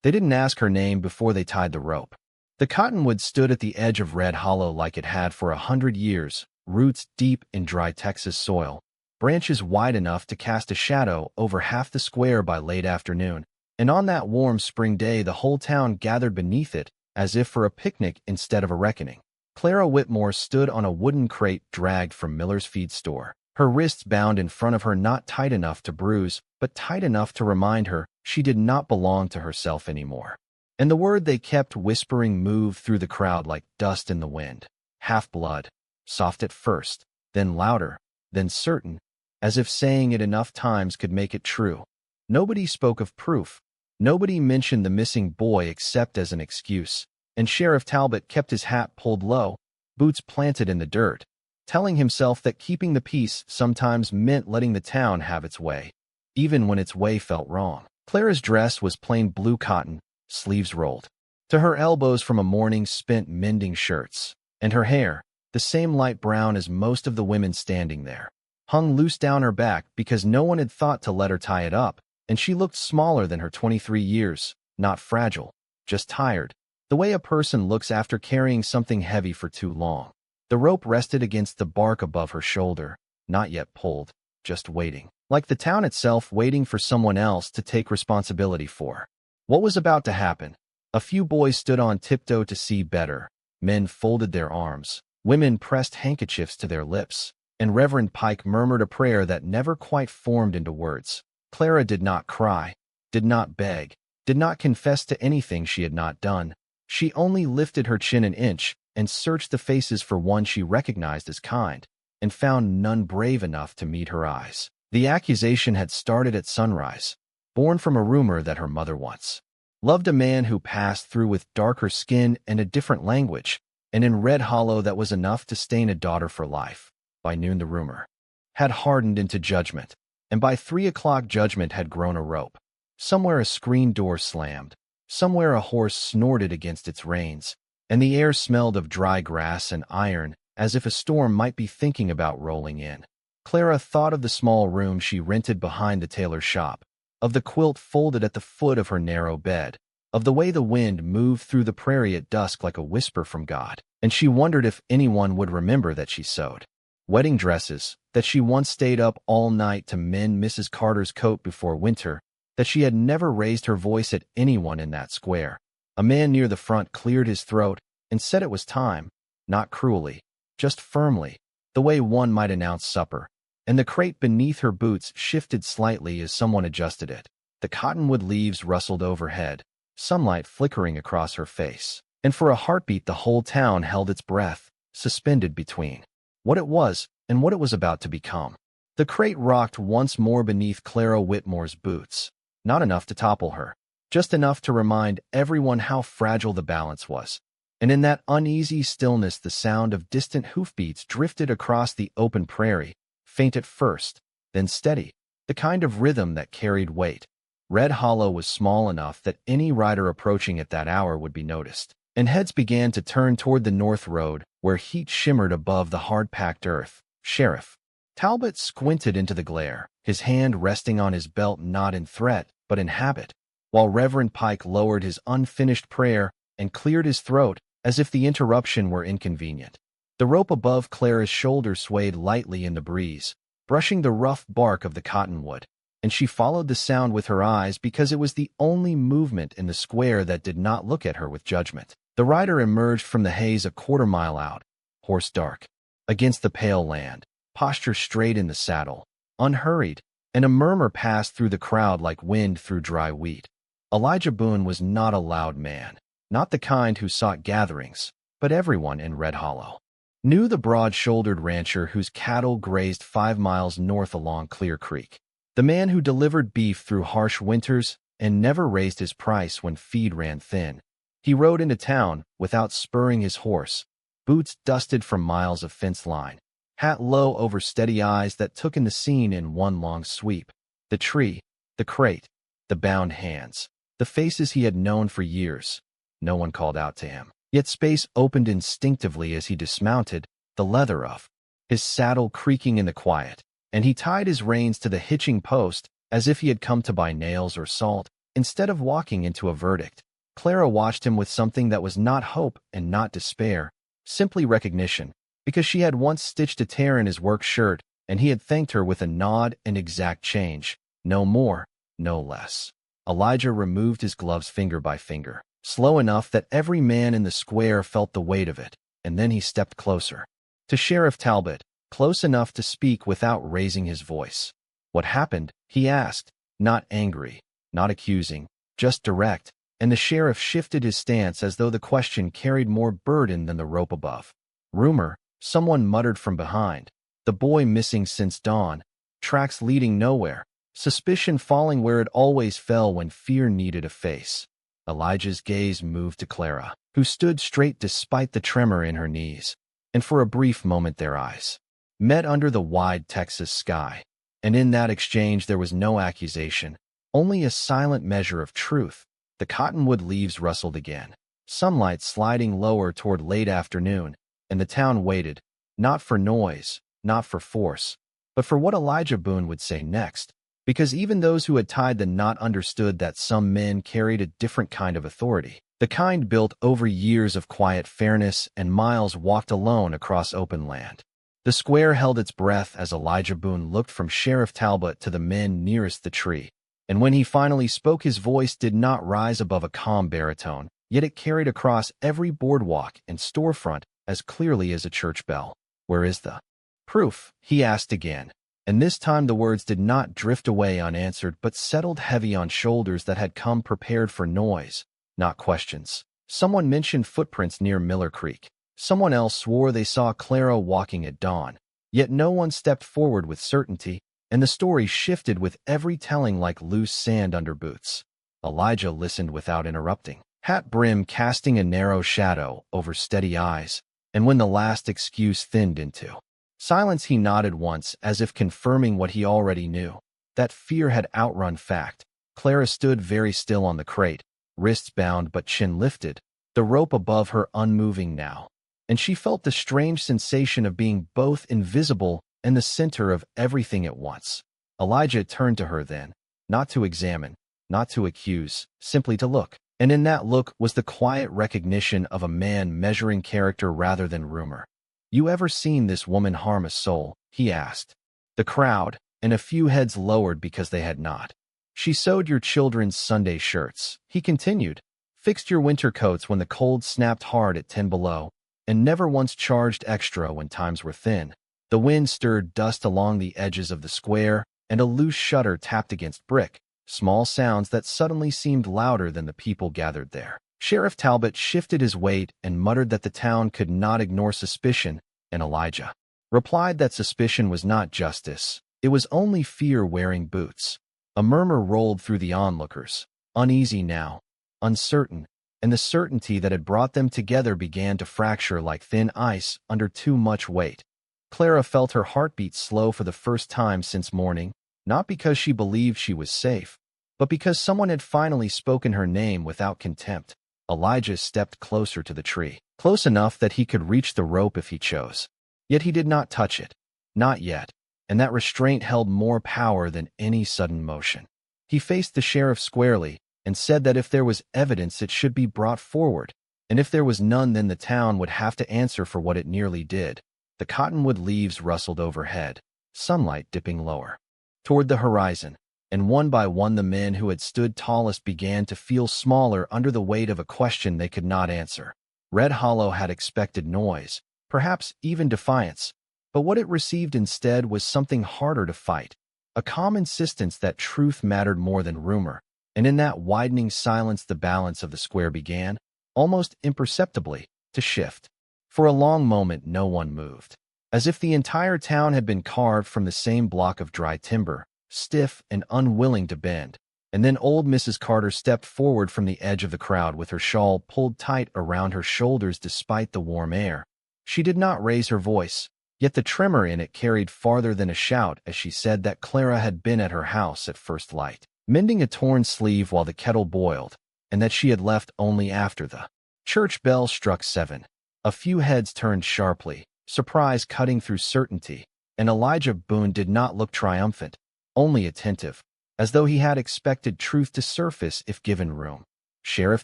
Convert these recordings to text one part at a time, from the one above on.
They didn't ask her name before they tied the rope. The cottonwood stood at the edge of Red Hollow like it had for 100 years, roots deep in dry Texas soil, branches wide enough to cast a shadow over half the square by late afternoon, and on that warm spring day the whole town gathered beneath it as if for a picnic instead of a reckoning. Clara Whitmore stood on a wooden crate dragged from Miller's feed store, her wrists bound in front of her, not tight enough to bruise, but tight enough to remind her she did not belong to herself anymore. And the word they kept whispering moved through the crowd like dust in the wind. Half-blood. Soft at first, then louder, then certain, as if saying it enough times could make it true. Nobody spoke of proof. Nobody mentioned the missing boy except as an excuse, and Sheriff Talbot kept his hat pulled low, boots planted in the dirt, telling himself that keeping the peace sometimes meant letting the town have its way, even when its way felt wrong. Clara's dress was plain blue cotton, sleeves rolled to her elbows from a morning spent mending shirts, and her hair, the same light brown as most of the women standing there, hung loose down her back because no one had thought to let her tie it up, and she looked smaller than her 23 years, not fragile, just tired, the way a person looks after carrying something heavy for too long. The rope rested against the bark above her shoulder, not yet pulled, just waiting, like the town itself waiting for someone else to take responsibility for. What was about to happen? A few boys stood on tiptoe to see better, men folded their arms, women pressed handkerchiefs to their lips, and Reverend Pike murmured a prayer that never quite formed into words. Clara did not cry, did not beg, did not confess to anything she had not done. She only lifted her chin an inch and searched the faces for one she recognized as kind, and found none brave enough to meet her eyes. The accusation had started at sunrise, born from a rumor that her mother once loved a man who passed through with darker skin and a different language, and in Red Hollow that was enough to stain a daughter for life. By noon the rumor had hardened into judgment, and by 3 o'clock judgment had grown a rope. Somewhere a screen door slammed, somewhere a horse snorted against its reins, and the air smelled of dry grass and iron, as if a storm might be thinking about rolling in. Clara thought of the small room she rented behind the tailor's shop, of the quilt folded at the foot of her narrow bed, of the way the wind moved through the prairie at dusk like a whisper from God, and she wondered if anyone would remember that she sewed wedding dresses, that she once stayed up all night to mend Mrs. Carter's coat before winter, that she had never raised her voice at anyone in that square. A man near the front cleared his throat and said it was time, not cruelly, just firmly, the way one might announce supper, and the crate beneath her boots shifted slightly as someone adjusted it. The cottonwood leaves rustled overhead, sunlight flickering across her face, and for a heartbeat the whole town held its breath, suspended between what it was and what it was about to become. The crate rocked once more beneath Clara Whitmore's boots, not enough to topple her, just enough to remind everyone how fragile the balance was. And in that uneasy stillness the sound of distant hoofbeats drifted across the open prairie, faint at first, then steady, the kind of rhythm that carried weight. Red Hollow was small enough that any rider approaching at that hour would be noticed, and heads began to turn toward the north road, where heat shimmered above the hard-packed earth. Sheriff Talbot squinted into the glare, his hand resting on his belt not in threat, but in habit, while Reverend Pike lowered his unfinished prayer and cleared his throat as if the interruption were inconvenient. The rope above Clara's shoulder swayed lightly in the breeze, brushing the rough bark of the cottonwood, and she followed the sound with her eyes because it was the only movement in the square that did not look at her with judgment. The rider emerged from the haze a quarter-mile out, horse dark, against the pale land, posture straight in the saddle, unhurried, and a murmur passed through the crowd like wind through dry wheat. Elijah Boone was not a loud man, not the kind who sought gatherings, but everyone in Red Hollow knew the broad-shouldered rancher whose cattle grazed 5 miles north along Clear Creek, the man who delivered beef through harsh winters and never raised his price when feed ran thin. He rode into town without spurring his horse, boots dusted from miles of fence line, hat low over steady eyes that took in the scene in one long sweep. The tree, the crate, the bound hands, the faces he had known for years. No one called out to him. Yet space opened instinctively as he dismounted, the leather of his saddle creaking in the quiet, and he tied his reins to the hitching post as if he had come to buy nails or salt, Instead of walking into a verdict, Clara watched him with something that was not hope and not despair, simply recognition, because she had once stitched a tear in his work shirt, and he had thanked her with a nod and exact change. No more, no less. Elijah removed his gloves finger by finger, slow enough that every man in the square felt the weight of it, and then he stepped closer. To Sheriff Talbot, close enough to speak without raising his voice. "What happened?" he asked, not angry, not accusing, just direct, and the sheriff shifted his stance as though the question carried more burden than the rope above. "Rumor," someone muttered from behind. "The boy missing since dawn. Tracks leading nowhere. Suspicion falling where it always fell when fear needed a face." Elijah's gaze moved to Clara, who stood straight despite the tremor in her knees, and for a brief moment their eyes met under the wide Texas sky. And in that exchange there was no accusation, only a silent measure of truth. The cottonwood leaves rustled again, sunlight sliding lower toward late afternoon, and the town waited, not for noise, not for force, but for what Elijah Boone would say next, because even those who had tied the knot understood that some men carried a different kind of authority, the kind built over years of quiet fairness and miles walked alone across open land. The square held its breath as Elijah Boone looked from Sheriff Talbot to the men nearest the tree, and when he finally spoke his voice did not rise above a calm baritone, yet it carried across every boardwalk and storefront as clearly as a church bell. "Where is the proof?" he asked again, and this time the words did not drift away unanswered but settled heavy on shoulders that had come prepared for noise, not questions. Someone mentioned footprints near Miller Creek. Someone else swore they saw Clara walking at dawn, yet no one stepped forward with certainty, and the story shifted with every telling like loose sand under boots. Elijah listened without interrupting, hat brim casting a narrow shadow over steady eyes, and when the last excuse thinned into silence he nodded once as if confirming what he already knew, that fear had outrun fact. Clara stood very still on the crate, wrists bound but chin lifted, the rope above her unmoving now, and she felt the strange sensation of being both invisible and the center of everything at once. Elijah turned to her then, not to examine, not to accuse, simply to look, and in that look was the quiet recognition of a man measuring character rather than rumor. "You ever seen this woman harm a soul?" he asked. The crowd, and a few heads lowered because they had not. "She sewed your children's Sunday shirts," he continued, "fixed your winter coats when the cold snapped hard at 10 below, and never once charged extra when times were thin." The wind stirred dust along the edges of the square, and a loose shutter tapped against brick, small sounds that suddenly seemed louder than the people gathered there. Sheriff Talbot shifted his weight and muttered that the town could not ignore suspicion, and Elijah replied that suspicion was not justice, it was only fear wearing boots. A murmur rolled through the onlookers, uneasy now, uncertain, and the certainty that had brought them together began to fracture like thin ice under too much weight. Clara felt her heartbeat slow for the first time since morning, not because she believed she was safe, but because someone had finally spoken her name without contempt. Elijah stepped closer to the tree, close enough that he could reach the rope if he chose. Yet he did not touch it, not yet, and that restraint held more power than any sudden motion. He faced the sheriff squarely and said that if there was evidence it should be brought forward, and if there was none then the town would have to answer for what it nearly did. The cottonwood leaves rustled overhead, sunlight dipping lower toward the horizon, and one by one the men who had stood tallest began to feel smaller under the weight of a question they could not answer. Red Hollow had expected noise, perhaps even defiance, but what it received instead was something harder to fight, a calm insistence that truth mattered more than rumor, and in that widening silence the balance of the square began, almost imperceptibly, to shift. For a long moment no one moved, as if the entire town had been carved from the same block of dry timber, stiff and unwilling to bend. And then old Mrs. Carter stepped forward from the edge of the crowd with her shawl pulled tight around her shoulders despite the warm air. She did not raise her voice, yet the tremor in it carried farther than a shout as she said that Clara had been at her house at first light, mending a torn sleeve while the kettle boiled, and that she had left only after the church bell struck 7. A few heads turned sharply, surprise cutting through certainty, and Elijah Boone did not look triumphant, only attentive. as though he had expected truth to surface if given room. Sheriff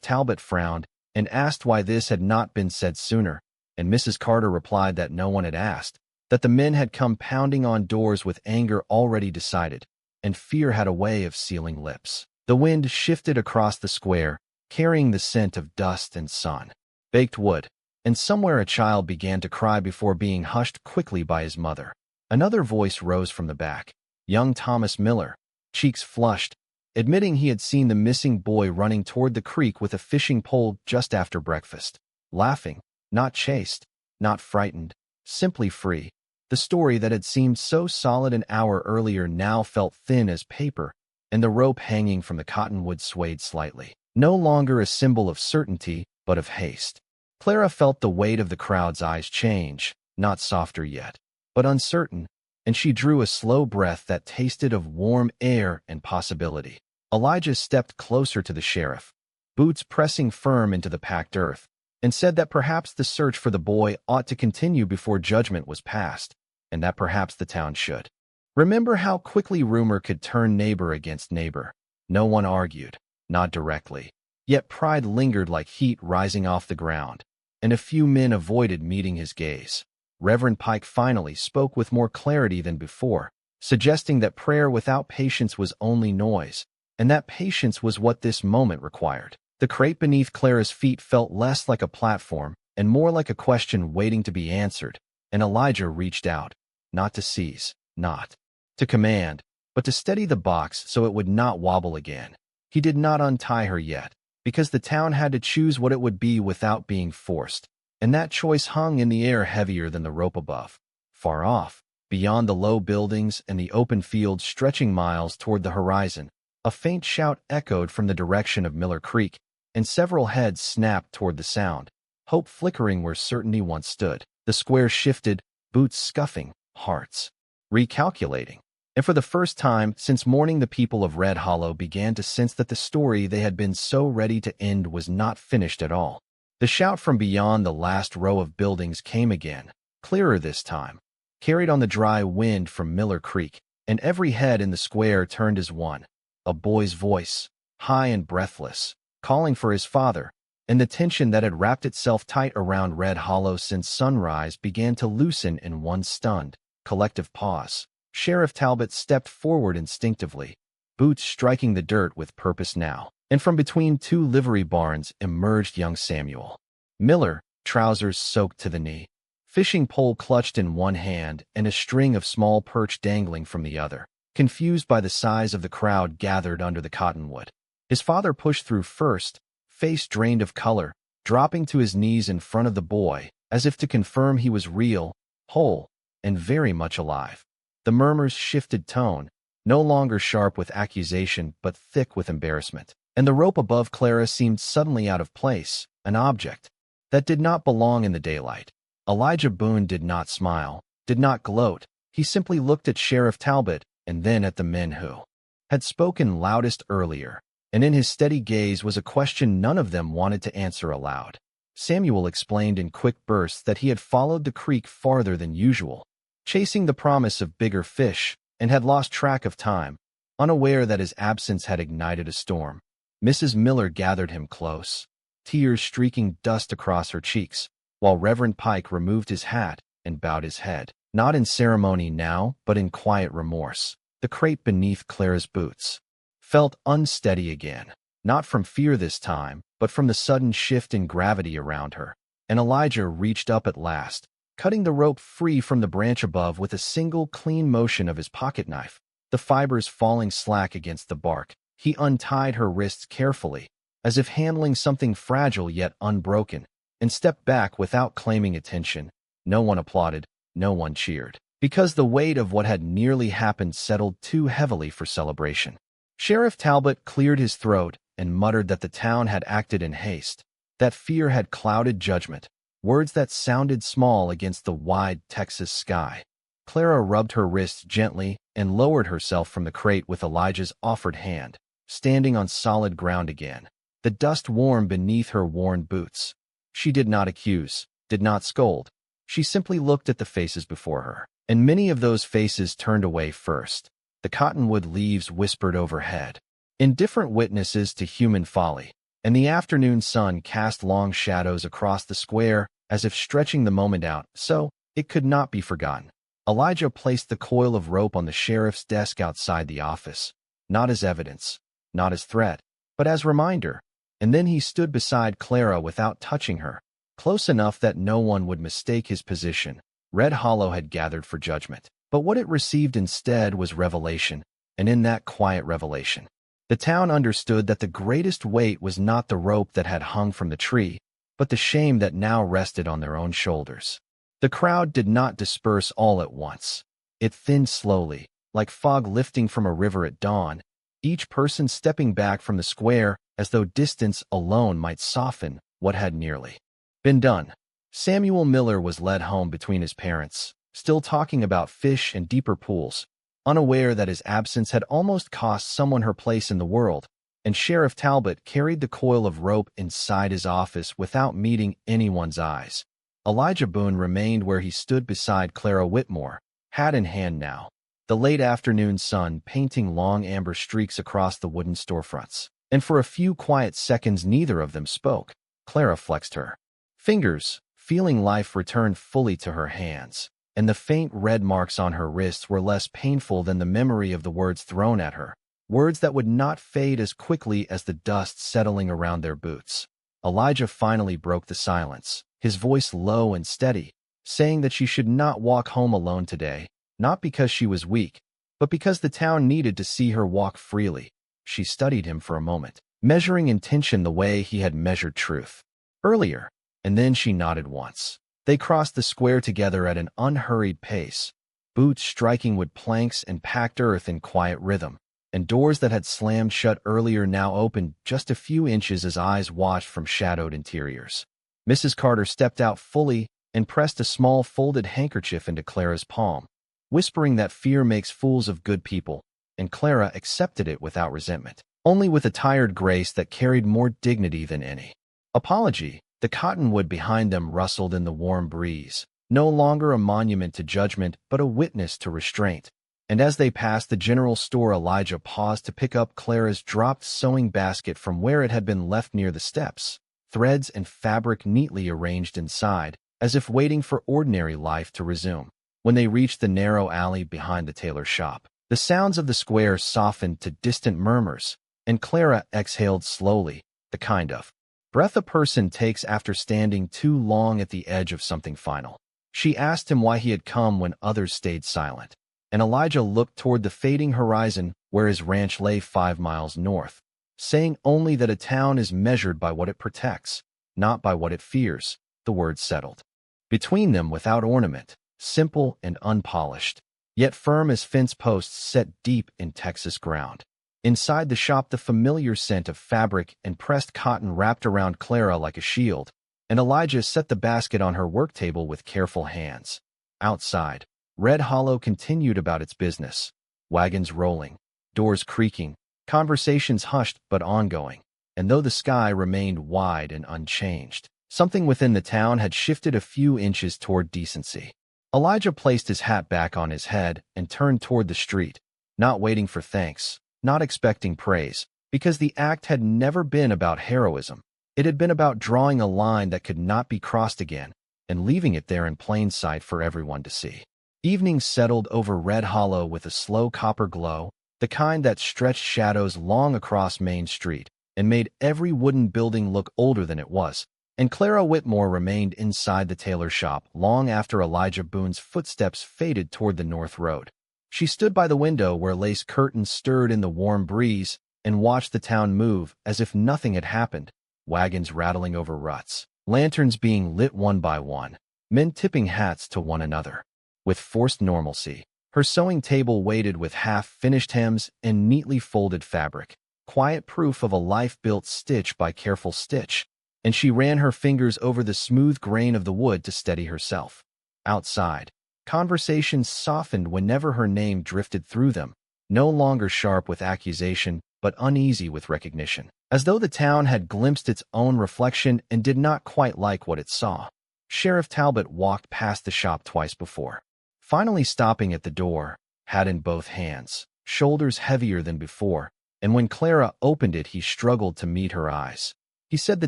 Talbot frowned and asked why this had not been said sooner, and Mrs. Carter replied that no one had asked, that the men had come pounding on doors with anger already decided, and fear had a way of sealing lips. The wind shifted across the square, carrying the scent of dust and sun, baked wood, and somewhere a child began to cry before being hushed quickly by his mother. Another voice rose from the back, young Thomas Miller, cheeks flushed, admitting he had seen the missing boy running toward the creek with a fishing pole just after breakfast, laughing, not chased, not frightened, simply free. The story that had seemed so solid an hour earlier now felt thin as paper, and the rope hanging from the cottonwood swayed slightly. No longer a symbol of certainty, but of haste. Clara felt the weight of the crowd's eyes change, not softer yet, but uncertain, and she drew a slow breath that tasted of warm air and possibility. Elijah stepped closer to the sheriff, boots pressing firm into the packed earth, and said that perhaps the search for the boy ought to continue before judgment was passed, and that perhaps the town should. Remember how quickly rumor could turn neighbor against neighbor. No one argued, not directly. Yet pride lingered like heat rising off the ground, and a few men avoided meeting his gaze. Reverend Pike finally spoke with more clarity than before, suggesting that prayer without patience was only noise, and that patience was what this moment required. The crate beneath Clara's feet felt less like a platform and more like a question waiting to be answered, and Elijah reached out, not to seize, not to command, but to steady the box so it would not wobble again. He did not untie her yet, because the town had to choose what it would be without being forced, and that choice hung in the air heavier than the rope above. Far off, beyond the low buildings and the open fields stretching miles toward the horizon, a faint shout echoed from the direction of Miller Creek, and several heads snapped toward the sound, hope flickering where certainty once stood. The square shifted, boots scuffing, hearts recalculating. And for the first time since morning the people of Red Hollow began to sense that the story they had been so ready to end was not finished at all. The shout from beyond the last row of buildings came again, clearer this time, carried on the dry wind from Miller Creek, and every head in the square turned as one. A boy's voice, high and breathless, calling for his father, and the tension that had wrapped itself tight around Red Hollow since sunrise began to loosen in one stunned, collective pause. Sheriff Talbot stepped forward instinctively, boots striking the dirt with purpose now, and from between two livery barns emerged young Samuel Miller, trousers soaked to the knee, fishing pole clutched in one hand and a string of small perch dangling from the other, confused by the size of the crowd gathered under the cottonwood. His father pushed through first, face drained of color, dropping to his knees in front of the boy, as if to confirm he was real, whole, and very much alive. The murmurs shifted tone, no longer sharp with accusation but thick with embarrassment, and the rope above Clara seemed suddenly out of place, an object that did not belong in the daylight. Elijah Boone did not smile, did not gloat. He simply looked at Sheriff Talbot and then at the men who had spoken loudest earlier, and in his steady gaze was a question none of them wanted to answer aloud. Samuel explained in quick bursts that he had followed the creek farther than usual, chasing the promise of bigger fish, and had lost track of time, unaware that his absence had ignited a storm. Mrs. Miller gathered him close, tears streaking dust across her cheeks, while Reverend Pike removed his hat and bowed his head, not in ceremony now, but in quiet remorse. The crate beneath Clara's boots felt unsteady again, not from fear this time, but from the sudden shift in gravity around her, and Elijah reached up at last, cutting the rope free from the branch above with a single clean motion of his pocket knife, the fibers falling slack against the bark. He untied her wrists carefully, as if handling something fragile yet unbroken, and stepped back without claiming attention. No one applauded, no one cheered, because the weight of what had nearly happened settled too heavily for celebration. Sheriff Talbot cleared his throat and muttered that the town had acted in haste, that fear had clouded judgment, words that sounded small against the wide Texas sky. Clara rubbed her wrists gently and lowered herself from the crate with Elijah's offered hand, standing on solid ground again, the dust warm beneath her worn boots. She did not accuse, did not scold. She simply looked at the faces before her, and many of those faces turned away first. the cottonwood leaves whispered overhead. Indifferent witnesses to human folly, and the afternoon sun cast long shadows across the square as if stretching the moment out, so it could not be forgotten. Elijah placed the coil of rope on the sheriff's desk outside the office, not as evidence, not as threat, but as reminder, and then he stood beside Clara without touching her, close enough that no one would mistake his position. Red Hollow had gathered for judgment, but what it received instead was revelation, and in that quiet revelation, the town understood that the greatest weight was not the rope that had hung from the tree, but the shame that now rested on their own shoulders. The crowd did not disperse all at once. It thinned slowly, like fog lifting from a river at dawn, each person stepping back from the square as though distance alone might soften what had nearly been done. Samuel Miller was led home between his parents, still talking about fish and deeper pools, unaware that his absence had almost cost someone her place in the world, and Sheriff Talbot carried the coil of rope inside his office without meeting anyone's eyes. Elijah Boone remained where he stood beside Clara Whitmore, hat in hand now, the late afternoon sun painting long amber streaks across the wooden storefronts. And for a few quiet seconds neither of them spoke. Clara flexed her fingers, feeling life return fully to her hands, and the faint red marks on her wrists were less painful than the memory of the words thrown at her, words that would not fade as quickly as the dust settling around their boots. Elijah finally broke the silence, his voice low and steady, saying that she should not walk home alone today, not because she was weak, but because the town needed to see her walk freely. She studied him for a moment, measuring intention the way he had measured truth earlier, and then she nodded once. They crossed the square together at an unhurried pace, boots striking wood planks and packed earth in quiet rhythm, and doors that had slammed shut earlier now opened just a few inches as eyes watched from shadowed interiors. Mrs. Carter stepped out fully and pressed a small folded handkerchief into Clara's palm, whispering that fear makes fools of good people, and Clara accepted it without resentment, only with a tired grace that carried more dignity than any apology. The cottonwood behind them rustled in the warm breeze, no longer a monument to judgment but a witness to restraint. And as they passed the general store, Elijah paused to pick up Clara's dropped sewing basket from where it had been left near the steps, threads and fabric neatly arranged inside, as if waiting for ordinary life to resume. When they reached the narrow alley behind the tailor shop, the sounds of the square softened to distant murmurs, and Clara exhaled slowly, the kind of breath a person takes after standing too long at the edge of something final. She asked him why he had come when others stayed silent, and Elijah looked toward the fading horizon where his ranch lay 5 miles north, saying only that a town is measured by what it protects, not by what it fears. The words settled between them without ornament, simple and unpolished, yet firm as fence posts set deep in Texas ground. Inside the shop, the familiar scent of fabric and pressed cotton wrapped around Clara like a shield, and Elijah set the basket on her work table with careful hands. Outside, Red Hollow continued about its business, wagons rolling, doors creaking, conversations hushed but ongoing, and though the sky remained wide and unchanged, something within the town had shifted a few inches toward decency. Elijah placed his hat back on his head and turned toward the street, not waiting for thanks, not expecting praise, because the act had never been about heroism. It had been about drawing a line that could not be crossed again and leaving it there in plain sight for everyone to see. Evening settled over Red Hollow with a slow copper glow, the kind that stretched shadows long across Main Street and made every wooden building look older than it was, and Clara Whitmore remained inside the tailor shop long after Elijah Boone's footsteps faded toward the north road. She stood by the window where lace curtains stirred in the warm breeze and watched the town move as if nothing had happened, wagons rattling over ruts, lanterns being lit one by one, men tipping hats to one another. With forced normalcy, her sewing table waited with half-finished hems and neatly folded fabric, quiet proof of a life built stitch by careful stitch, and she ran her fingers over the smooth grain of the wood to steady herself. Outside, conversations softened whenever her name drifted through them, no longer sharp with accusation but uneasy with recognition, as though the town had glimpsed its own reflection and did not quite like what it saw. Sheriff Talbot walked past the shop twice before, finally stopping at the door, hat in both hands. shoulders heavier than before, and when Clara opened it he struggled to meet her eyes. He said the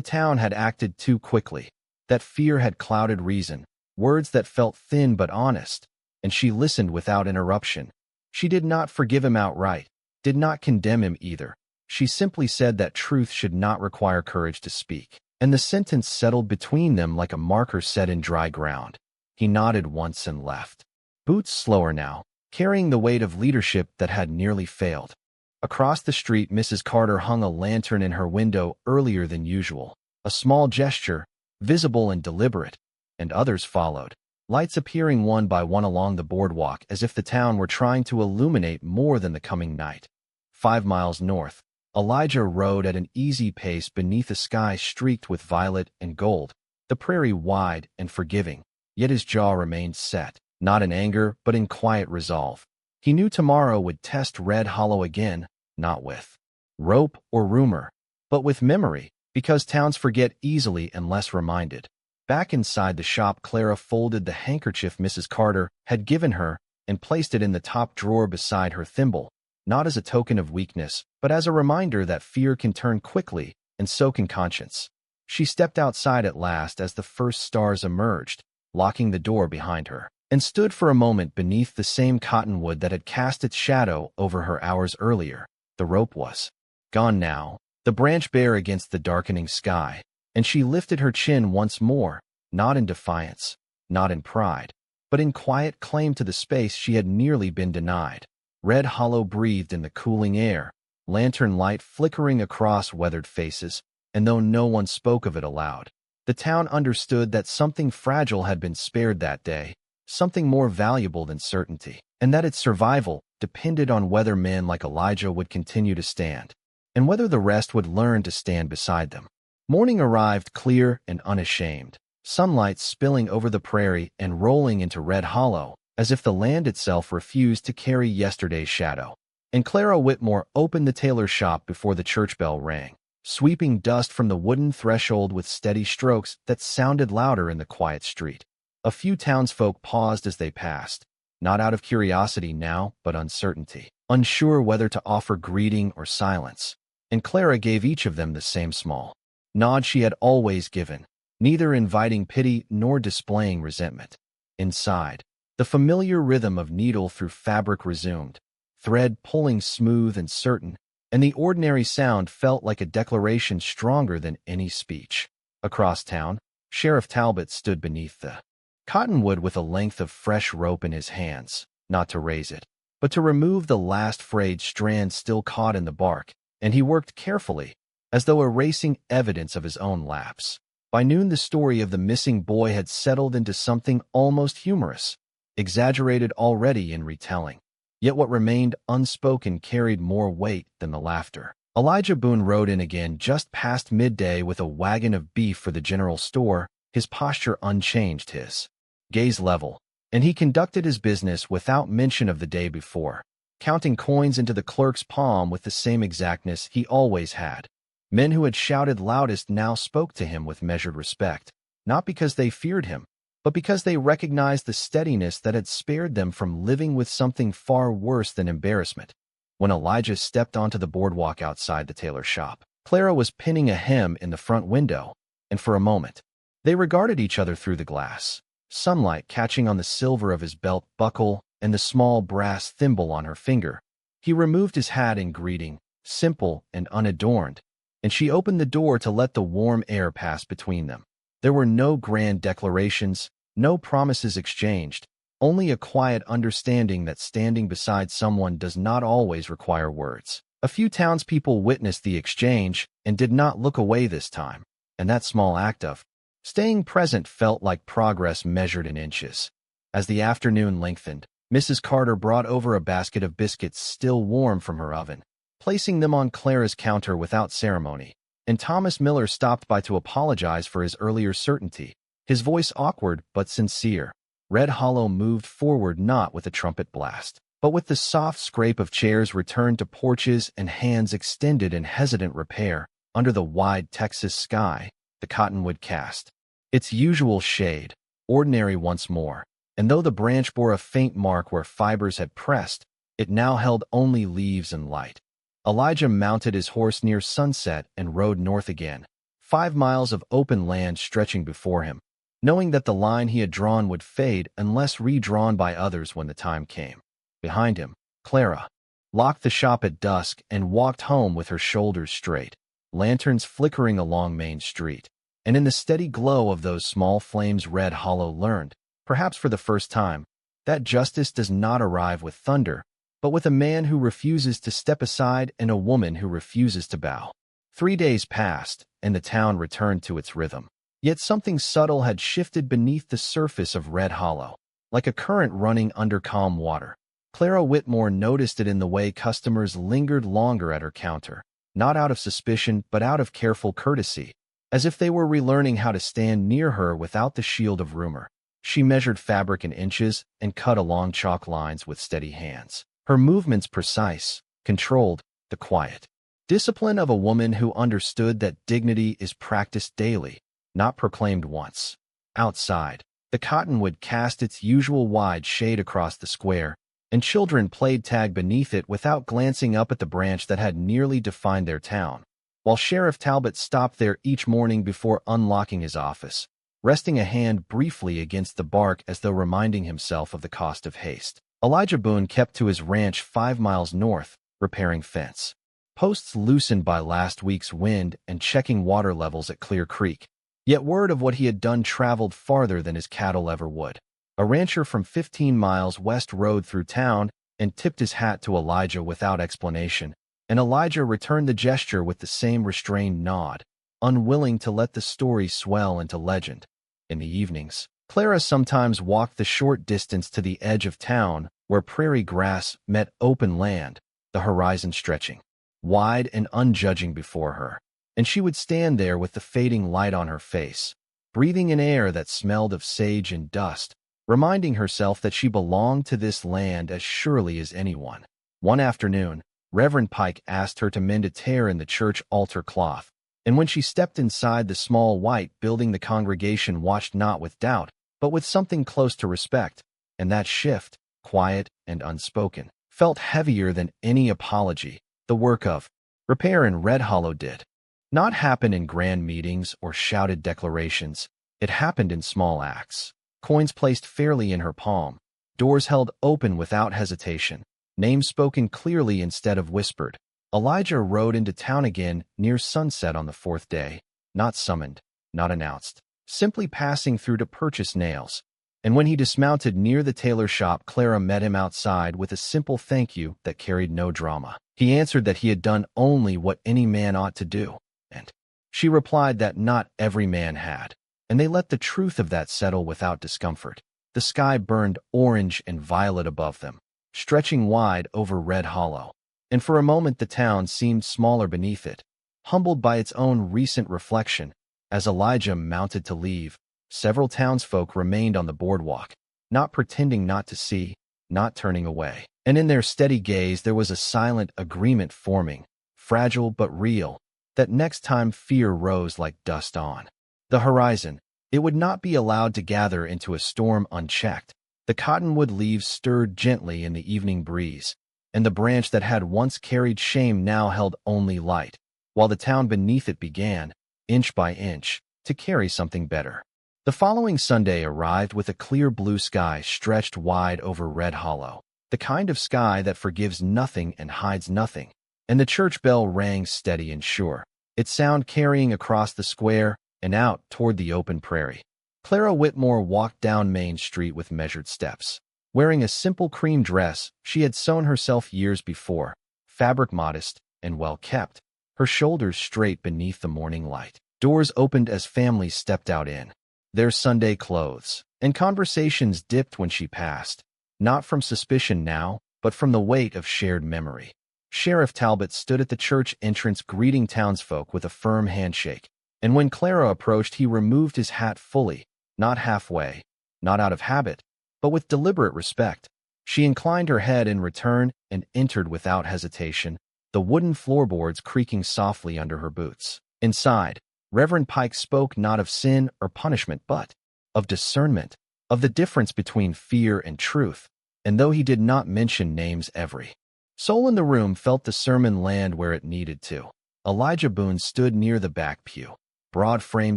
town had acted too quickly, that fear had clouded reason, words that felt thin but honest, and she listened without interruption. She did not forgive him outright, did not condemn him either. She simply said that truth should not require courage to speak, and the sentence settled between them like a marker set in dry ground. He nodded once and left. Boots slower now, carrying the weight of leadership that had nearly failed. Across the street, Mrs. Carter hung a lantern in her window earlier than usual, a small gesture, visible and deliberate, and others followed, lights appearing one by one along the boardwalk as if the town were trying to illuminate more than the coming night. 5 miles north, Elijah rode at an easy pace beneath a sky streaked with violet and gold, the prairie wide and forgiving, yet his jaw remained set, not in anger but in quiet resolve. He knew tomorrow would test Red Hollow again, not with rope or rumor, but with memory, because towns forget easily unless reminded. Back inside the shop, Clara folded the handkerchief Mrs. Carter had given her and placed it in the top drawer beside her thimble, not as a token of weakness, but as a reminder that fear can turn quickly, and so can conscience. She stepped outside at last as the first stars emerged, locking the door behind her, and stood for a moment beneath the same cottonwood that had cast its shadow over her hours earlier. The rope was gone now, the branch bare against the darkening sky, and she lifted her chin once more, not in defiance, not in pride, but in quiet claim to the space she had nearly been denied. Red Hollow breathed in the cooling air, lantern light flickering across weathered faces, and though no one spoke of it aloud, the town understood that something fragile had been spared that day, something more valuable than certainty, and that its survival depended on whether men like Elijah would continue to stand, and whether the rest would learn to stand beside them. Morning arrived clear and unashamed, sunlight spilling over the prairie and rolling into Red Hollow, as if the land itself refused to carry yesterday's shadow. And Clara Whitmore opened the tailor's shop before the church bell rang, sweeping dust from the wooden threshold with steady strokes that sounded louder in the quiet street. A few townsfolk paused as they passed, not out of curiosity now, but uncertainty, unsure whether to offer greeting or silence. And Clara gave each of them the same small nod she had always given, neither inviting pity nor displaying resentment. Inside, the familiar rhythm of needle through fabric resumed, thread pulling smooth and certain, and the ordinary sound felt like a declaration stronger than any speech. Across town, Sheriff Talbot stood beneath the cottonwood with a length of fresh rope in his hands, not to raise it, but to remove the last frayed strand still caught in the bark, and he worked carefully, as though erasing evidence of his own lapse. By noon the story of the missing boy had settled into something almost humorous, exaggerated already in retelling. Yet what remained unspoken carried more weight than the laughter. Elijah Boone rode in again just past midday with a wagon of beef for the general store, his posture unchanged, his gaze level, and he conducted his business without mention of the day before, counting coins into the clerk's palm with the same exactness he always had. Men who had shouted loudest now spoke to him with measured respect, not because they feared him, but because they recognized the steadiness that had spared them from living with something far worse than embarrassment. When Elijah stepped onto the boardwalk outside the tailor's shop, Clara was pinning a hem in the front window, and for a moment, they regarded each other through the glass, sunlight catching on the silver of his belt buckle and the small brass thimble on her finger. He removed his hat in greeting, simple and unadorned, and she opened the door to let the warm air pass between them. There were no grand declarations, no promises exchanged, only a quiet understanding that standing beside someone does not always require words. A few townspeople witnessed the exchange and did not look away this time, and that small act of staying present felt like progress measured in inches. As the afternoon lengthened, Mrs. Carter brought over a basket of biscuits still warm from her oven, placing them on Clara's counter without ceremony, and Thomas Miller stopped by to apologize for his earlier certainty, his voice awkward but sincere. Red Hollow moved forward not with a trumpet blast, but with the soft scrape of chairs returned to porches and hands extended in hesitant repair. Under the wide Texas sky, the cottonwood cast its usual shade, ordinary once more, and though the branch bore a faint mark where fibers had pressed, It now held only leaves and light. Elijah mounted his horse near sunset and rode north again, 5 miles of open land stretching before him, knowing that the line he had drawn would fade unless redrawn by others when the time came. Behind him, Clara locked the shop at dusk and walked home with her shoulders straight, lanterns flickering along Main Street. And in the steady glow of those small flames Red Hollow learned, perhaps for the first time, that justice does not arrive with thunder, but with a man who refuses to step aside and a woman who refuses to bow. 3 days passed, and the town returned to its rhythm. Yet something subtle had shifted beneath the surface of Red Hollow, like a current running under calm water. Clara Whitmore noticed it in the way customers lingered longer at her counter, not out of suspicion but out of careful courtesy, as if they were relearning how to stand near her without the shield of rumor. She measured fabric in inches and cut along chalk lines with steady hands. Her movements precise, controlled, the quiet discipline of a woman who understood that dignity is practiced daily, not proclaimed once. Outside, the cottonwood cast its usual wide shade across the square, and children played tag beneath it without glancing up at the branch that had nearly defined their town, while Sheriff Talbot stopped there each morning before unlocking his office, resting a hand briefly against the bark as though reminding himself of the cost of haste. Elijah Boone kept to his ranch 5 miles north, repairing fence posts loosened by last week's wind and checking water levels at Clear Creek. Yet word of what he had done traveled farther than his cattle ever would. A rancher from 15 miles west rode through town and tipped his hat to Elijah without explanation, and Elijah returned the gesture with the same restrained nod, unwilling to let the story swell into legend. In the evenings, Clara sometimes walked the short distance to the edge of town where prairie grass met open land, the horizon stretching wide and unjudging before her, and she would stand there with the fading light on her face, breathing in air that smelled of sage and dust, reminding herself that she belonged to this land as surely as anyone. One afternoon, Reverend Pike asked her to mend a tear in the church altar cloth, and when she stepped inside the small white building, the congregation watched not with doubt, but with something close to respect, and that shift, quiet and unspoken, felt heavier than any apology. The work of repair in Red Hollow did not happen in grand meetings or shouted declarations. It happened in small acts. Coins placed fairly in her palm, doors held open without hesitation, names spoken clearly instead of whispered. Elijah rode into town again near sunset on the 4th day, not summoned, not announced, simply passing through to purchase nails. And when he dismounted near the tailor shop, Clara met him outside with a simple thank you that carried no drama. He answered that he had done only what any man ought to do, and she replied that not every man had, and they let the truth of that settle without discomfort. The sky burned orange and violet above them, stretching wide over Red Hollow, and for a moment the town seemed smaller beneath it, humbled by its own recent reflection. As Elijah mounted to leave, several townsfolk remained on the boardwalk, not pretending not to see, not turning away. And in their steady gaze there was a silent agreement forming, fragile but real, that next time fear rose like dust on the horizon, it would not be allowed to gather into a storm unchecked. The cottonwood leaves stirred gently in the evening breeze, and the branch that had once carried shame now held only light, while the town beneath it began, inch by inch, to carry something better. The following Sunday arrived with a clear blue sky stretched wide over Red Hollow, the kind of sky that forgives nothing and hides nothing, and the church bell rang steady and sure, its sound carrying across the square and out toward the open prairie. Clara Whitmore walked down Main Street with measured steps, wearing a simple cream dress she had sewn herself years before, fabric modest and well-kept, her shoulders straight beneath the morning light. Doors opened as families stepped out in their Sunday clothes, and conversations dipped when she passed, not from suspicion now, but from the weight of shared memory. Sheriff Talbot stood at the church entrance greeting townsfolk with a firm handshake, and when Clara approached he removed his hat fully, not halfway, not out of habit, but with deliberate respect. She inclined her head in return and entered without hesitation, the wooden floorboards creaking softly under her boots. Inside, Reverend Pike spoke not of sin or punishment but of discernment, of the difference between fear and truth, and though he did not mention names, every soul in the room felt the sermon land where it needed to. Elijah Boone stood near the back pew, broad frame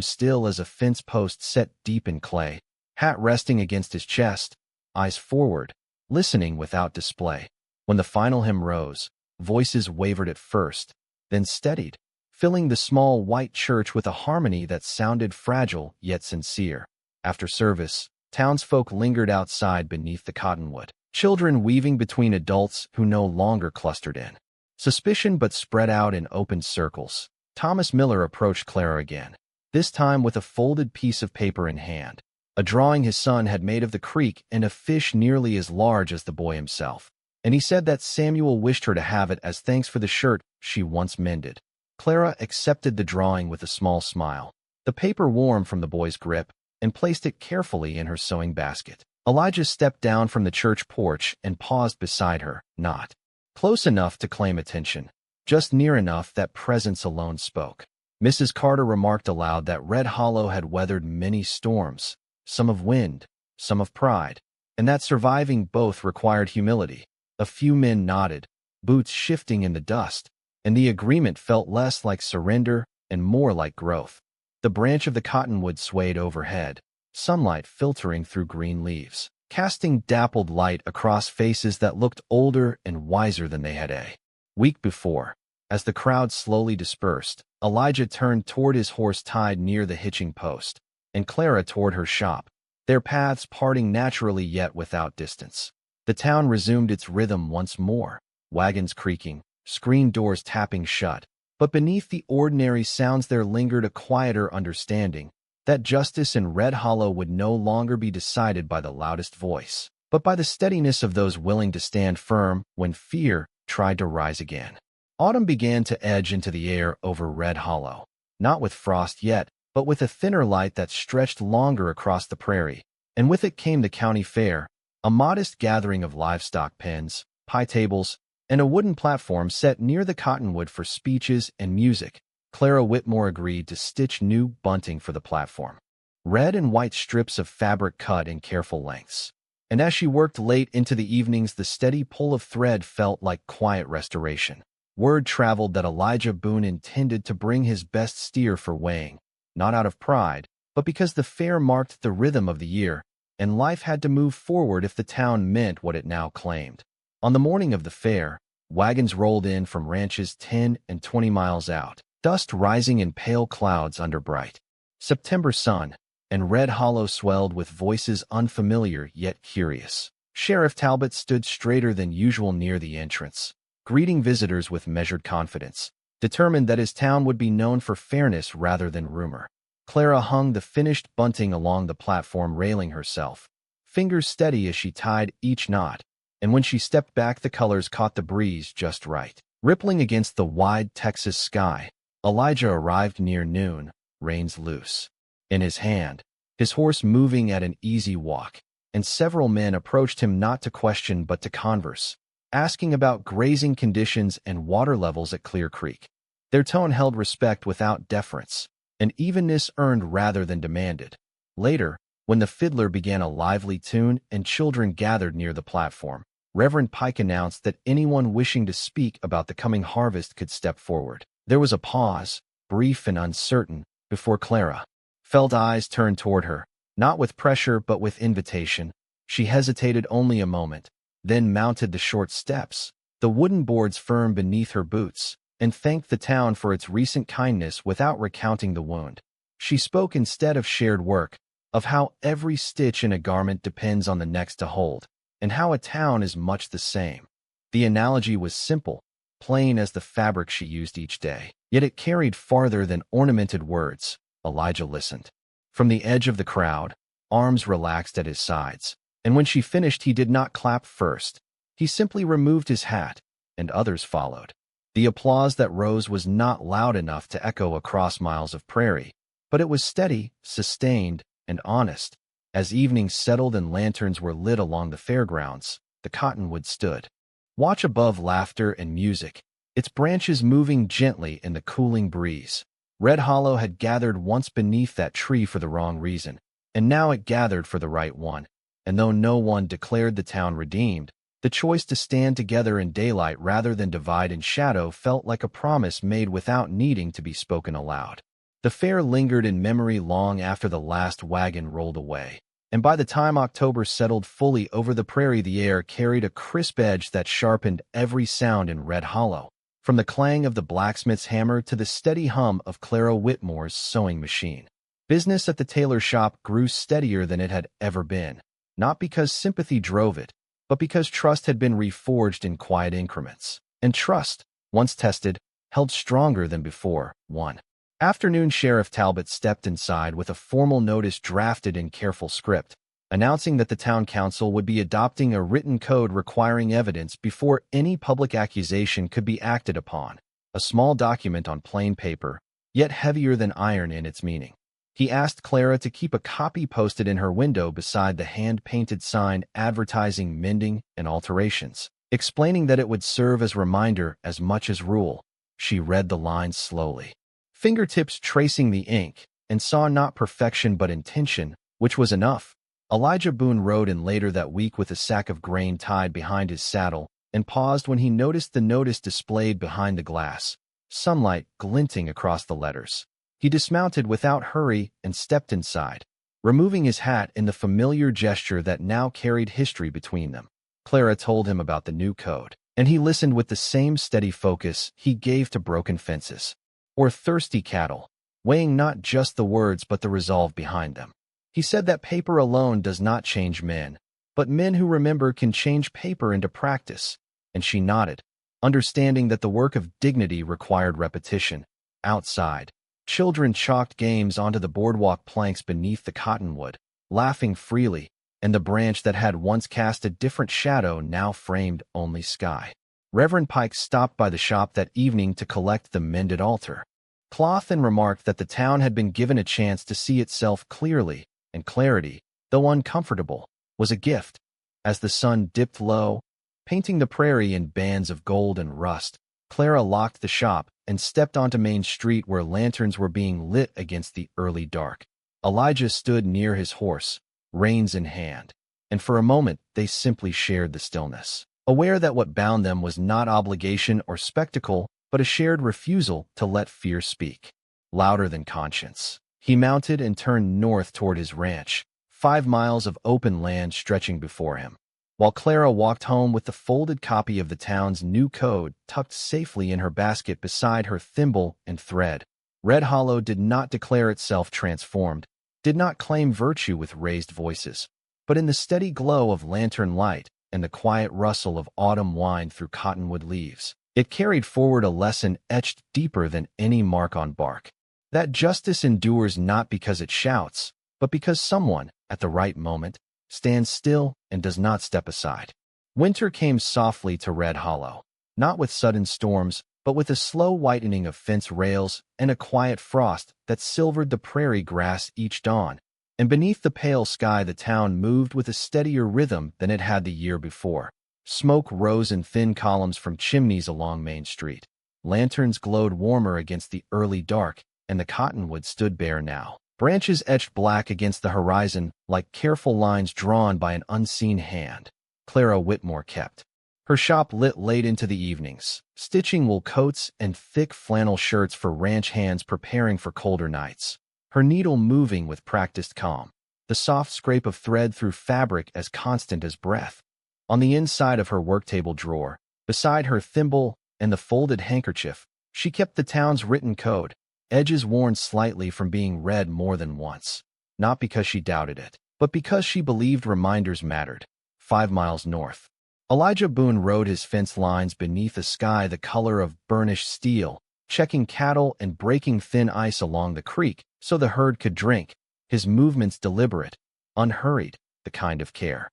still as a fence post set deep in clay, hat resting against his chest, eyes forward, listening without display. When the final hymn rose, voices wavered at first, then steadied, filling the small white church with a harmony that sounded fragile yet sincere. After service, townsfolk lingered outside beneath the cottonwood, children weaving between adults who no longer clustered in suspicion but spread out in open circles. Thomas Miller approached Clara again, this time with a folded piece of paper in hand, a drawing his son had made of the creek and a fish nearly as large as the boy himself. And he said that Samuel wished her to have it as thanks for the shirt she once mended. Clara accepted the drawing with a small smile, the paper warm from the boy's grip, and placed it carefully in her sewing basket. Elijah stepped down from the church porch and paused beside her, not close enough to claim attention, just near enough that presence alone spoke. Mrs. Carter remarked aloud that Red Hollow had weathered many storms, some of wind, some of pride, and that surviving both required humility. A few men nodded, boots shifting in the dust, and the agreement felt less like surrender and more like growth. The branch of the cottonwood swayed overhead, sunlight filtering through green leaves, casting dappled light across faces that looked older and wiser than they had a week before. As the crowd slowly dispersed, Elijah turned toward his horse tied near the hitching post, and Clara toward her shop, their paths parting naturally yet without distance. The town resumed its rhythm once more, wagons creaking, screen doors tapping shut, but beneath the ordinary sounds there lingered a quieter understanding that justice in Red Hollow would no longer be decided by the loudest voice, but by the steadiness of those willing to stand firm when fear tried to rise again. Autumn began to edge into the air over Red Hollow, not with frost yet, but with a thinner light that stretched longer across the prairie, and with it came the county fair, a modest gathering of livestock pens, pie tables, and a wooden platform set near the cottonwood for speeches and music. Clara Whitmore agreed to stitch new bunting for the platform, red and white strips of fabric cut in careful lengths. And as she worked late into the evenings, the steady pull of thread felt like quiet restoration. Word traveled that Elijah Boone intended to bring his best steer for weighing, not out of pride, but because the fair marked the rhythm of the year, and life had to move forward if the town meant what it now claimed. On the morning of the fair, wagons rolled in from ranches 10 and 20 miles out, dust rising in pale clouds under bright September sun, and Red Hollow swelled with voices unfamiliar yet curious. Sheriff Talbot stood straighter than usual near the entrance, greeting visitors with measured confidence, determined that his town would be known for fairness rather than rumor. Clara hung the finished bunting along the platform railing herself, fingers steady as she tied each knot, and when she stepped back the colors caught the breeze just right, rippling against the wide Texas sky. Elijah arrived near noon, reins loose in his hand, his horse moving at an easy walk, and several men approached him not to question but to converse, asking about grazing conditions and water levels at Clear Creek. Their tone held respect without deference, and evenness earned rather than demanded. Later, when the fiddler began a lively tune and children gathered near the platform, Reverend Pike announced that anyone wishing to speak about the coming harvest could step forward. There was a pause, brief and uncertain, before Clara. Felt eyes turned toward her, not with pressure but with invitation. She hesitated only a moment, then mounted the short steps, the wooden boards firm beneath her boots, and thanked the town for its recent kindness without recounting the wound. She spoke instead of shared work, of how every stitch in a garment depends on the next to hold, and how a town is much the same. The analogy was simple, plain as the fabric she used each day, yet it carried farther than ornamented words. Elijah listened. From the edge of the crowd, arms relaxed at his sides, and when she finished he did not clap first. He simply removed his hat, and others followed. The applause that rose was not loud enough to echo across miles of prairie, but it was steady, sustained, and honest. As evening settled and lanterns were lit along the fairgrounds, the cottonwood stood, watch above laughter and music, its branches moving gently in the cooling breeze. Red Hollow had gathered once beneath that tree for the wrong reason, and now it gathered for the right one. and though no one declared the town redeemed, the choice to stand together in daylight rather than divide in shadow felt like a promise made without needing to be spoken aloud. The fair lingered in memory long after the last wagon rolled away, and by the time October settled fully over the prairie, the air carried a crisp edge that sharpened every sound in Red Hollow, from the clang of the blacksmith's hammer to the steady hum of Clara Whitmore's sewing machine. Business at the tailor shop grew steadier than it had ever been, not because sympathy drove it, but because trust had been reforged in quiet increments. And trust, once tested, held stronger than before. One afternoon, Sheriff Talbot stepped inside with a formal notice drafted in careful script, announcing that the town council would be adopting a written code requiring evidence before any public accusation could be acted upon, a small document on plain paper, yet heavier than iron in its meaning. He asked Clara to keep a copy posted in her window beside the hand-painted sign advertising mending and alterations, explaining that it would serve as reminder as much as rule. She read the lines slowly, fingertips tracing the ink, and saw not perfection but intention, which was enough. Elijah Boone rode in later that week with a sack of grain tied behind his saddle and paused when he noticed the notice displayed behind the glass, sunlight glinting across the letters. He dismounted without hurry and stepped inside, removing his hat in the familiar gesture that now carried history between them. Clara told him about the new code, and he listened with the same steady focus he gave to broken fences or thirsty cattle, weighing not just the words but the resolve behind them. He said that paper alone does not change men, but men who remember can change paper into practice, and she nodded, understanding that the work of dignity required repetition. Outside, children chalked games onto the boardwalk planks beneath the cottonwood, laughing freely, and the branch that had once cast a different shadow now framed only sky. Reverend Pike stopped by the shop that evening to collect the mended altar cloth and remarked that the town had been given a chance to see itself clearly, and clarity, though uncomfortable, was a gift. As the sun dipped low, painting the prairie in bands of gold and rust, Clara locked the shop and stepped onto Main Street where lanterns were being lit against the early dark. Elijah stood near his horse, reins in hand, and for a moment they simply shared the stillness, aware that what bound them was not obligation or spectacle, but a shared refusal to let fear speak louder than conscience. He mounted and turned north toward his ranch, 5 miles of open land stretching before him, while Clara walked home with the folded copy of the town's new code tucked safely in her basket beside her thimble and thread. Red Hollow did not declare itself transformed, did not claim virtue with raised voices, but in the steady glow of lantern light and the quiet rustle of autumn wind through cottonwood leaves, it carried forward a lesson etched deeper than any mark on bark, that justice endures not because it shouts, but because someone, at the right moment, stands still and does not step aside. Winter came softly to Red Hollow, not with sudden storms, but with a slow whitening of fence rails and a quiet frost that silvered the prairie grass each dawn, and beneath the pale sky the town moved with a steadier rhythm than it had the year before. Smoke rose in thin columns from chimneys along Main Street. Lanterns glowed warmer against the early dark, and the cottonwood stood bare now, branches etched black against the horizon like careful lines drawn by an unseen hand. Clara Whitmore kept her shop lit late into the evenings, stitching wool coats and thick flannel shirts for ranch hands preparing for colder nights, her needle moving with practiced calm, the soft scrape of thread through fabric as constant as breath. On the inside of her worktable drawer, beside her thimble and the folded handkerchief, she kept the town's written code, edges worn slightly from being read more than once, not because she doubted it, but because she believed reminders mattered. 5 miles north, Elijah Boone rode his fence lines beneath a sky the color of burnished steel, checking cattle and breaking thin ice along the creek so the herd could drink, his movements deliberate, unhurried, the kind of care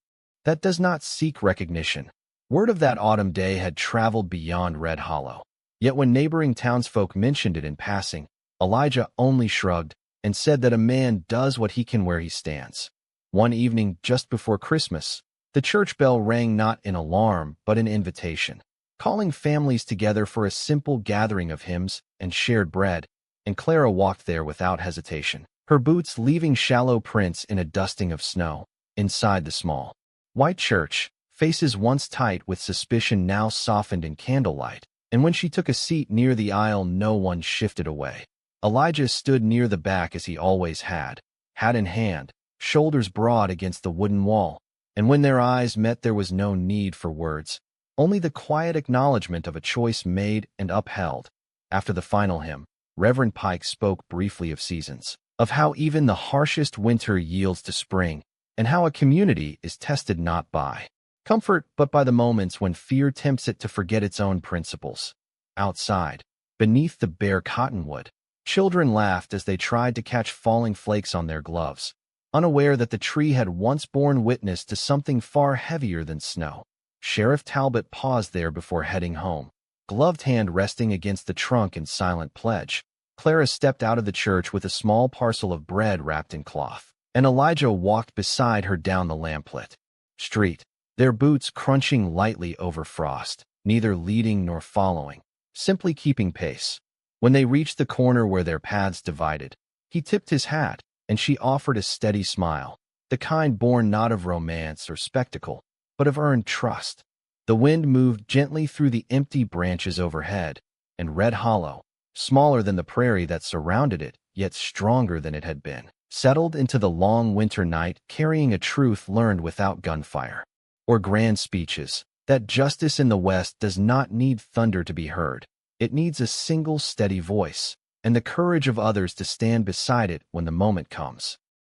that does not seek recognition. Word of that autumn day had traveled beyond Red Hollow, yet when neighboring townsfolk mentioned it in passing, Elijah only shrugged and said that a man does what he can where he stands. One evening just before Christmas, the church bell rang not in alarm but in invitation, calling families together for a simple gathering of hymns and shared bread, and Clara walked there without hesitation, her boots leaving shallow prints in a dusting of snow. inside the small, white church, faces once tight with suspicion now softened in candlelight, and when she took a seat near the aisle no one shifted away. Elijah stood near the back as he always had, hat in hand, shoulders broad against the wooden wall, and when their eyes met there was no need for words, only the quiet acknowledgement of a choice made and upheld. After the final hymn, Reverend Pike spoke briefly of seasons, of how even the harshest winter yields to spring, and how a community is tested not by comfort but by the moments when fear tempts it to forget its own principles. Outside, beneath the bare cottonwood, children laughed as they tried to catch falling flakes on their gloves, unaware that the tree had once borne witness to something far heavier than snow. Sheriff Talbot paused there before heading home, gloved hand resting against the trunk in silent pledge. Clara stepped out of the church with a small parcel of bread wrapped in cloth, and Elijah walked beside her down the lamplit street, their boots crunching lightly over frost, neither leading nor following, simply keeping pace. When they reached the corner where their paths divided, he tipped his hat, and she offered a steady smile, the kind born not of romance or spectacle, but of earned trust. The wind moved gently through the empty branches overhead, and Red Hollow, smaller than the prairie that surrounded it, yet stronger than it had been, settled into the long winter night carrying a truth learned without gunfire or grand speeches, that justice in the West does not need thunder to be heard. It needs a single steady voice, and the courage of others to stand beside it when the moment comes.